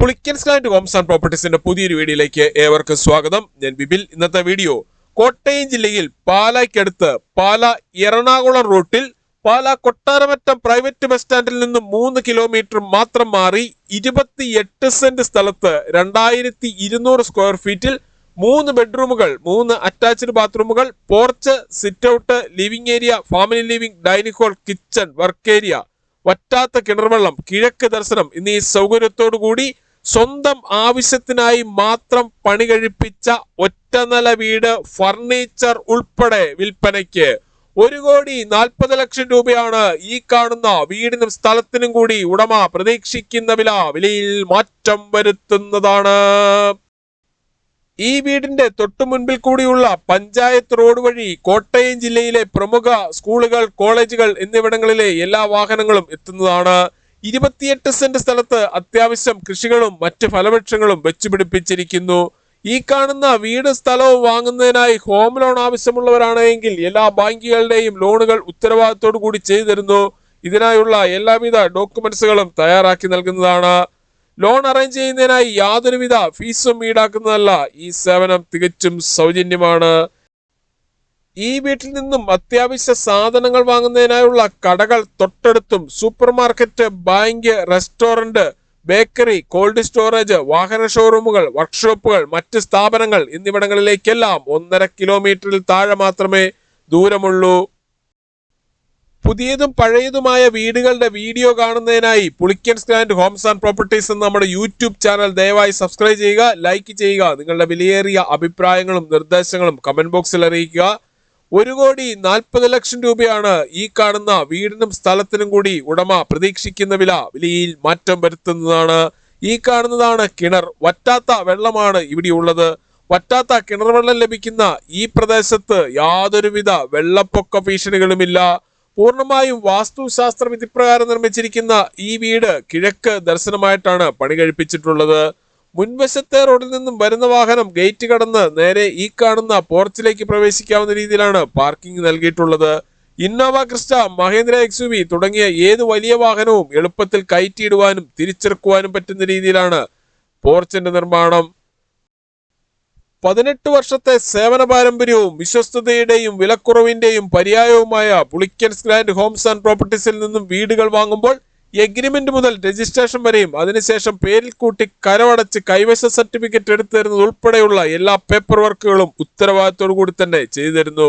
Pulickans land Holmes and പ്രോപ്പർട്ടീസിന്റെ പുതിയൊരു വീഡിയോയിലേക്ക് ഏവർക്കും സ്വാഗതം. ഞാൻ ബിബിൽ. ഇന്നത്തെ വീഡിയോ കോട്ടയം ജില്ലയിൽ പാലായ്ക്കടുത്ത് പാല എറണാകുളം റൂട്ടിൽ പാല കൊട്ടാരമറ്റം പ്രൈവറ്റ് ബസ് സ്റ്റാൻഡിൽ നിന്നും 3 കിലോമീറ്റർ മാത്രം മാറി 28 സെന്റ് സ്ഥലത്ത് 2200 സ്ക്വയർ ഫീറ്റിൽ 3 ബെഡ്റൂമുകൾ, 3 അറ്റാച്ച്ഡ് ബാത്റൂമുകൾ, porch, sit out, living area, family living, dining hall, kitchen, work area, വറ്റാത്ത കിണർവെള്ളം, കിഴക്ക് ദർശനം എന്നീ സൗകര്യത്തോടു കൂടി സ്വന്തം ആവശ്യത്തിനായി മാത്രം പണി കഴിപ്പിച്ച ഒറ്റനില വീട് ഫർണിച്ചർ ഉൾപ്പെടെ വിൽപ്പനയ്ക്ക് 1,40,00,000 രൂപയാണ് ഈ കാണുന്ന വീടിനും സ്ഥലത്തിനും കൂടി ഉടമ പ്രതീക്ഷിക്കുന്ന വിലയിൽ മാറ്റം വരുത്തുന്നതാണ്. ഈ വീടിന്റെ തൊട്ടു മുൻപിൽ കൂടിയുള്ള പഞ്ചായത്ത് റോഡ് വഴി കോട്ടയം ജില്ലയിലെ പ്രമുഖ സ്കൂളുകൾ, കോളേജുകൾ എന്നിവിടങ്ങളിലെ എല്ലാ വാഹനങ്ങളും എത്തുന്നതാണ്. 28 സെന്റ് സ്ഥലത്ത് അത്യാവശ്യം കൃഷികളും മറ്റ് ഫലവൃക്ഷങ്ങളും വെച്ചുപിടിപ്പിച്ചിരിക്കുന്നു. ഈ കാണുന്ന വീട് സ്ഥലവും വാങ്ങുന്നതിനായി ഹോം ലോൺ ആവശ്യമുള്ളവരാണെങ്കിൽ എല്ലാ ബാങ്കുകളുടെയും ലോണുകൾ ഉത്തരവാദിത്തോടു കൂടി ചെയ്തു തരുന്നു. ഇതിനായുള്ള എല്ലാവിധ ഡോക്യുമെന്റ്സുകളും തയ്യാറാക്കി നൽകുന്നതാണ്. ലോൺ അറേഞ്ച് ചെയ്യുന്നതിനായി യാതൊരുവിധ ഫീസും ഈടാക്കുന്നതല്ല. ഈ സേവനം തികച്ചും സൗജന്യമാണ്. ഈ വീട്ടിൽ നിന്നും അത്യാവശ്യ സാധനങ്ങൾ വാങ്ങുന്നതിനായുള്ള കടകൾ തൊട്ടടുത്തും super market, bank, restaurant, bakery, cold storage, വാഹന ഷോറൂമുകൾ, വർക്ക്ഷോപ്പുകൾ, മറ്റ് സ്ഥാപനങ്ങൾ എന്നിവിടങ്ങളിലേക്കെല്ലാം 1.5 കിലോമീറ്ററിൽ താഴെ മാത്രമേ ദൂരമുള്ളൂ. പുതിയതും പഴയതുമായ വീടുകളുടെ വീഡിയോ കാണുന്നതിനായി Pulickans land Holmes and properties എന്ന നമ്മുടെ യൂട്യൂബ് ചാനൽ ദയവായി സബ്സ്ക്രൈബ് ചെയ്യുക, ലൈക്ക് ചെയ്യുക. നിങ്ങളുടെ വിലയേറിയ അഭിപ്രായങ്ങളും നിർദ്ദേശങ്ങളും കമന്റ് ബോക്സിൽ അറിയിക്കുക. 1,40,00,000 രൂപയാണ് ഈ കാണുന്ന വീടിനും സ്ഥലത്തിനും കൂടി ഉടമ പ്രതീക്ഷിക്കുന്ന വിലയിൽ മാറ്റം വരുത്തുന്നതാണ്. ഈ കാണുന്നതാണ് കിണർ. വറ്റാത്ത വെള്ളമാണ് ഇവിടെയുള്ളത്. വറ്റാത്ത കിണർ വെള്ളം ലഭിക്കുന്ന ഈ പ്രദേശത്ത് യാതൊരുവിധ വെള്ളപ്പൊക്ക ഭീഷണികളുമില്ല. പൂർണ്ണമായും വാസ്തുശാസ്ത്ര വിധിപ്രകാരം നിർമ്മിച്ചിരിക്കുന്ന ഈ വീട് കിഴക്ക് ദർശനമായിട്ടാണ് പണി കഴിപ്പിച്ചിട്ടുള്ളത്. മുൻവശത്തെ റോഡിൽ നിന്നും വരുന്ന വാഹനം ഗേറ്റ് കടന്ന് നേരെ ഈ കാണുന്ന പോർച്ചിലേക്ക് പ്രവേശിക്കാവുന്ന രീതിയിലാണ് പാർക്കിംഗ് നൽകിയിട്ടുള്ളത്. ഇന്നോവ, ക്രിസ്റ്റ, മഹേന്ദ്ര XUV തുടങ്ങിയ ഏത് വലിയ വാഹനവും എളുപ്പത്തിൽ കയറ്റിയിടുവാനും തിരിച്ചിറക്കുവാനും പറ്റുന്ന രീതിയിലാണ് പോർച്ചിന്റെ നിർമ്മാണം. 18 വർഷത്തെ സേവന പാരമ്പര്യവും വിശ്വസ്തതയുടെയും വിലക്കുറവിന്റെയും പര്യായവുമായ പുളിക്കൻസ് ലാൻഡ് ഹോംസ് ആൻഡ് പ്രോപ്പർട്ടീസിൽ നിന്നും വീടുകൾ വാങ്ങുമ്പോൾ എഗ്രിമെന്റ് മുതൽ രജിസ്ട്രേഷൻ വരെയും അതിനുശേഷം പേരിൽ കൂട്ടി കരമടച്ച് കൈവശ സർട്ടിഫിക്കറ്റ് എടുത്തു തരുന്നത് ഉൾപ്പെടെയുള്ള എല്ലാ പേപ്പർ വർക്കുകളും ഉത്തരവാദിത്തോടു കൂടി തന്നെ ചെയ്തു തരുന്നു.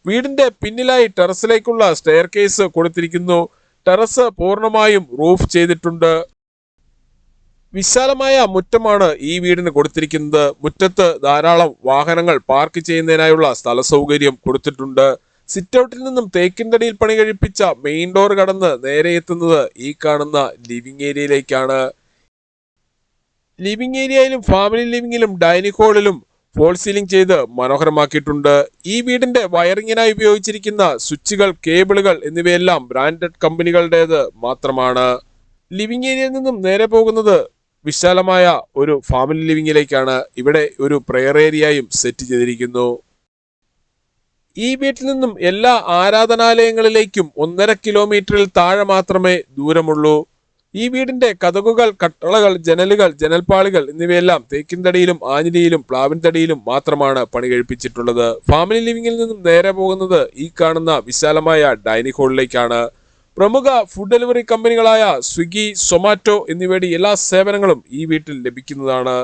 വീടിന്റെ പിന്നിലായി ടെറസിലേക്കുള്ള സ്റ്റെയർ കേസ് കൊടുത്തിരിക്കുന്നു. ടെറസ് പൂർണ്ണമായും റൂഫ് ചെയ്തിട്ടുണ്ട്. വിശാലമായ മുറ്റമാണ് ഈ വീടിന് കൊടുത്തിരിക്കുന്നത്. മുറ്റത്ത് ധാരാളം വാഹനങ്ങൾ പാർക്ക് ചെയ്യുന്നതിനായുള്ള സ്ഥല സൗകര്യം കൊടുത്തിട്ടുണ്ട്. സിറ്റ് ഔട്ടിൽ നിന്നും തേക്കിൻതടിയിൽ പണി കഴിപ്പിച്ച മെയിൻ ഡോർ കടന്ന് നേരെ എത്തുന്നത് ഈ കാണുന്ന ലിവിംഗ് ഏരിയയിലേക്കാണ്. ലിവിംഗ് ഏരിയയിലും ഫാമിലി ലിവിംഗിലും ഡൈനിങ് ഹാളിലും ഫോൾ സീലിംഗ് ചെയ്ത് മനോഹരമാക്കിയിട്ടുണ്ട്. ഈ വീടിന്റെ വയറിങ്ങിനായി ഉപയോഗിച്ചിരിക്കുന്ന സ്വിച്ചുകൾ, കേബിളുകൾ എന്നിവയെല്ലാം ബ്രാൻഡഡ് കമ്പനികളുടേത് മാത്രമാണ്. ലിവിംഗ് ഏരിയയിൽ നിന്നും നേരെ പോകുന്നത് വിശാലമായ ഒരു ഫാമിലി ലിവിംഗിലേക്കാണ്. ഇവിടെ ഒരു പ്രെയർ ഏരിയയും സെറ്റ് ചെയ്തിരിക്കുന്നു. ഈ വീട്ടിൽ നിന്നും എല്ലാ ആരാധനാലയങ്ങളിലേക്കും 1.5 കിലോമീറ്ററിൽ താഴെ മാത്രമേ ദൂരമുള്ളൂ. ഈ വീടിന്റെ കതകുകൾ, കട്ടളകൾ, ജനലുകൾ, ജനൽപ്പാളികൾ എന്നിവയെല്ലാം തേക്കിൻതടിയിലും ആഞ്ഞിലിയിലും പ്ലാവിൻ തടിയിലും മാത്രമാണ് പണി കഴിപ്പിച്ചിട്ടുള്ളത്. ഫാമിലി ലിവിംഗിൽ നിന്നും നേരെ പോകുന്നത് ഈ കാണുന്ന വിശാലമായ ഡൈനിങ് ഹാളിലേക്കാണ്. പ്രമുഖ ഫുഡ് ഡെലിവറി കമ്പനികളായ സ്വിഗ്ഗി, സൊമാറ്റോ എന്നിവയുടെ എല്ലാ സേവനങ്ങളും ഈ വീട്ടിൽ ലഭിക്കുന്നതാണ്.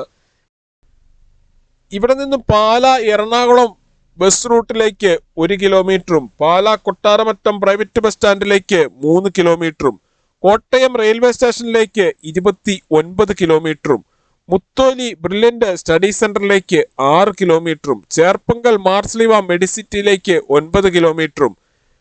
ഇവിടെ നിന്നും പാല എറണാകുളം ബസ് റൂട്ടിലേക്ക് 1 കിലോമീറ്ററും പാല കൊട്ടാരമറ്റം പ്രൈവറ്റ് ബസ് സ്റ്റാൻഡിലേക്ക് 3 കിലോമീറ്ററും കോട്ടയം റെയിൽവേ സ്റ്റേഷനിലേക്ക് 29 കിലോമീറ്ററും മുത്തോലി ബ്രില്യന്റ് സ്റ്റഡി സെന്ററിലേക്ക് 6 കിലോമീറ്ററും ചേർപ്പങ്കൽ മാർസ്ലിവ മെഡിസിറ്റിയിലേക്ക് 9 കിലോമീറ്ററും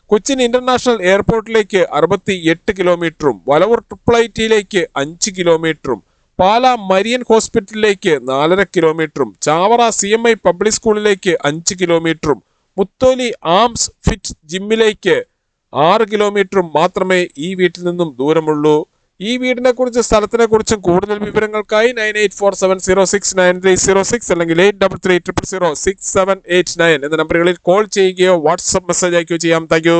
കൊച്ചിൻ ഇന്റർനാഷണൽ എയർപോർട്ടിലേക്ക് 68 കിലോമീറ്ററും വലവൂർ ട്രിപ്പിൾ-ഐറ്റിയിലേക്ക് 5 കിലോമീറ്ററും പാല മരിയൻ ഹോസ്പിറ്റലിലേക്ക് 4.5 കിലോമീറ്ററും ചാവറ CMI പബ്ലിക് സ്കൂളിലേക്ക് 5 കിലോമീറ്ററും മുത്തോലി ആംസ് ഫിറ്റ് ജിമ്മിലേക്ക് 6 കിലോമീറ്ററും മാത്രമേ ഈ വീട്ടിൽ നിന്നും ദൂരമുള്ളൂ. ഈ വീടിനെ കുറിച്ച്, സ്ഥലത്തിനെ കുറിച്ചും കൂടുതൽ വിവരങ്ങൾക്കായി 9847069306 അല്ലെങ്കിൽ 83300679 എന്ന നമ്പറുകളിൽ കോൾ ചെയ്യുകയോ വാട്സ്ആപ്പ് മെസ്സേജ് അയക്കുകയോ ചെയ്യാം. Thank you.